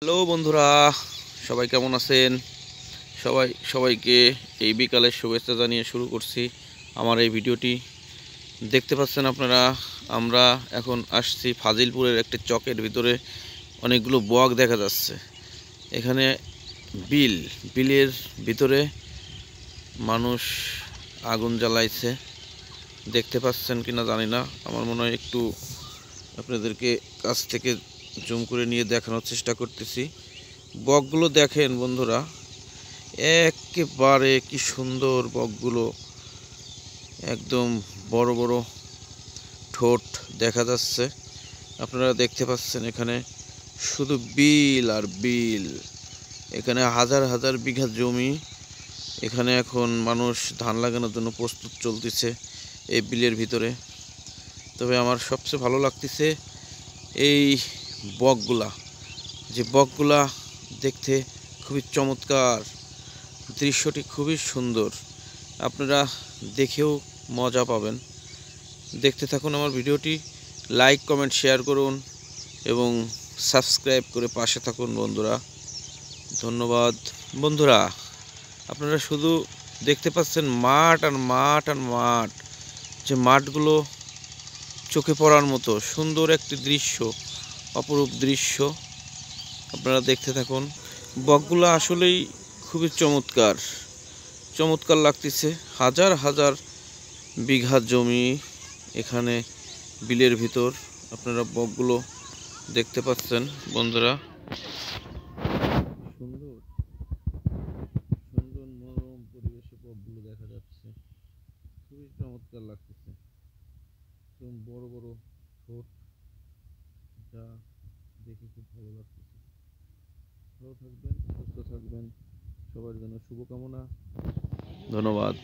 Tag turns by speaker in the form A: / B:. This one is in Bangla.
A: হ্যালো বন্ধুরা, সবাই কেমন আছেন? সবাইকে এই বিকালের শুভেচ্ছা জানিয়ে শুরু করছি আমার এই ভিডিওটি। দেখতে পাচ্ছেন আপনারা, আমরা এখন আসছি ফাজিলপুরের একটি চকের ভিতরে। অনেকগুলো বক দেখা যাচ্ছে। এখানে বিলের ভিতরে মানুষ আগুন জ্বালাইছে। দেখতে পাচ্ছেন কিনা জানি না, আমার মনে হয় একটু আপনাদেরকে কাছ থেকে জুম করে নিয়ে দেখানোর চেষ্টা করতেছি। বকগুলো দেখেন বন্ধুরা, একেবারে কি সুন্দর বকগুলো, একদম বড় বড় ঠোঁট দেখা যাচ্ছে। আপনারা দেখতে পাচ্ছেন এখানে শুধু বিল আর বিল। এখানে হাজার হাজার বিঘা জমি। এখানে এখন মানুষ ধান লাগানোর জন্য প্রস্তুত চলতেছে এই বিলের ভিতরে। তবে আমার সবচেয়ে ভালো লাগতেছে এই বকগুলা দেখতে খুবই চমৎকার। দৃশ্যটি খুবই সুন্দর, আপনারা দেখেও মজা পাবেন। দেখতে থাকুন আমার ভিডিওটি, লাইক কমেন্ট শেয়ার করুন এবং সাবস্ক্রাইব করে পাশে থাকুন বন্ধুরা। ধন্যবাদ বন্ধুরা। আপনারা শুধু দেখতে পাচ্ছেন মাঠ আর মাঠ আর মাঠ। যে মাঠগুলো চোখে পড়ার মতো সুন্দর একটি দৃশ্য, অপরূপ দৃশ্য। আপনারা দেখতে থাকুন। বকগুলো আসলেই খুবই চমৎকার চমৎকার লাগতেছে। হাজার হাজার বিঘা জমি এখানে বিলের ভিতর। আপনারা বকগুলো দেখতে পাচ্ছেন বন্ধুরা। সুন্দর সুন্দর মনোরম পরিবেশে বকগুলো দেখা যাচ্ছে, খুবই চমৎকার লাগতেছে। একদম বড় বড় ঠোঁট, যা দেখে খুব ভালো লাগতেছে। ভালো থাকবেন, সুস্থ থাকবেন, সবার জন্য শুভকামনা। ধন্যবাদ।